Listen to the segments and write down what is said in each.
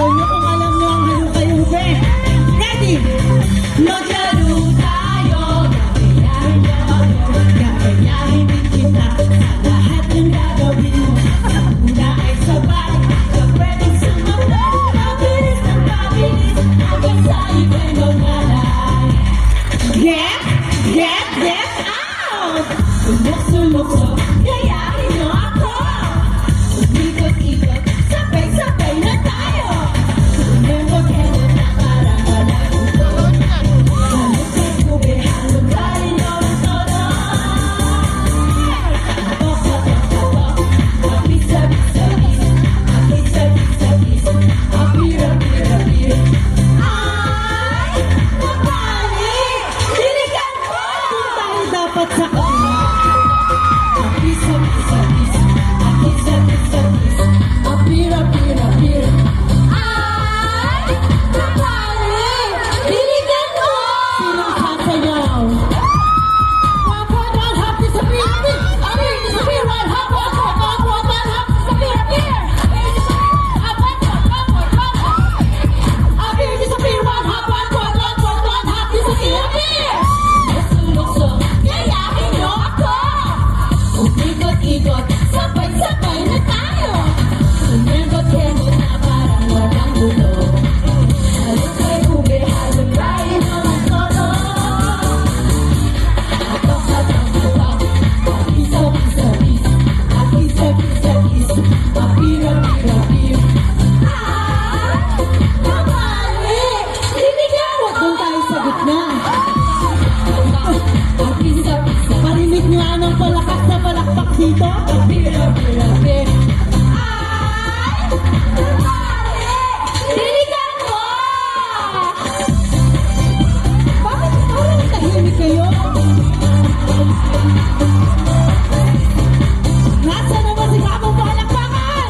ayaw nyo kung alam nyo ang halo kayo, be. Ready? Maglaro tayo. Gagayahin niya ako. Gagayahin din kita. Sa lahat ng gagawin mo. Sa una ay sabay. Sa pwedeng sumabay. Mabilis ng mabilis. Hanggang sa iba'y mangalay. Get out! Sulok-sulok-sok. Gayahin nyo ako. Umikot-ikot. Sabay-sabay na tayo. Tumembot-hembot na parang walang uso. Halog-halog-ube, halog tayo nyo ng todo. Tok-tok-tok-tok. Apis-apis-apis. Apis-apis-apis. Apir-apir-apir. Ay! Napali! Diligan ko! Kung tayo dapat sa kanila. Apis-apis-apis. Apis-apis-apis. Apir-apir-apir. Ay! Napali! Diligan ko! Sinong sasayaw? One, happy sa apir! Apir sa apir! One, happy! One, happy sa apir! Apir! Apir sa apir! One, happy sa apir! Sulok-sulok, gayahin nyo ako! Umikot-ikot, sabay-sabay na tayo. Tumembot-hembot na parang walang ulo. Halog kay ube, halog tayo ng todo. Atok-atok-atok, apis-apis-apis. Apis-apis-apis, apir-apir-apir. Ay! Namali! Diligan! Huwag doon tayo sa gitna. Apis-apis-apis. Marinig nyo anong palakas na palakpak dito? Apir-apir-apir. Ay! Namali! Diligan mo! Bakit parang tahimik kayo? Nasa naman si Kapong Palakpakan?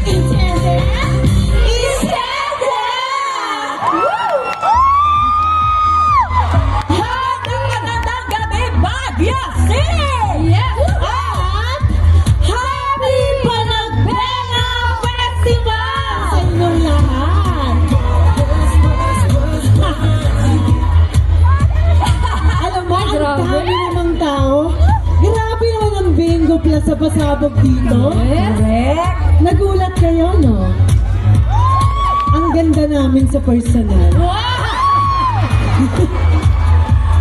Intended? Magandang gabi, Baguio City! Yes! At Happy Panagbenga Festival! Sa inyong lahat! Alam mo, ang dami namang tao. Grabe naman ang Bingo Plus sa pasabog dito. Correct. Nagulat kayo, no? Ang ganda namin sa personal.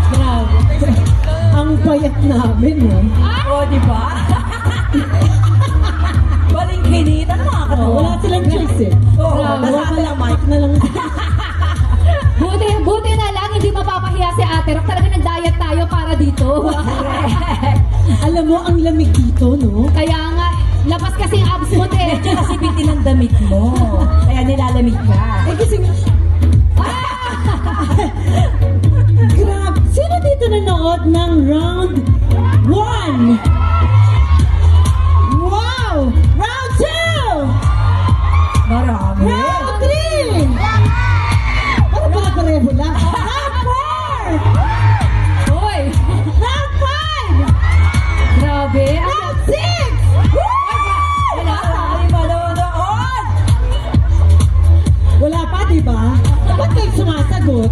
Grabe. Ang payat namin, no? O, di ba? Baling kinitan mga Oh, katawa. wala silang choice, eh. Oo, Grabe, nasa wala lang, Mike. na lang. Buti na lang, hindi mapapahiya si Ate Rock. Talaga nag-diet tayo para dito. Alam mo, ang lamig dito, no? Kaya nga, labas kasi yung abs mo, te. Medyo kasi biti ng damit mo. Kaya nilalamig ka. Eh, kasi grabe. Sino dito nanood ng round 1? Wow! Round 2! Marami. Round 3! Ano pala pareho lang? Round 4! Hoy, Round 5! grabe. Round 6! Wala tayo manonood. Wala pa, di ba? Ba't kayo sumasagot?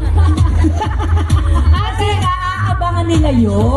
Kasi naaabangan nila yun.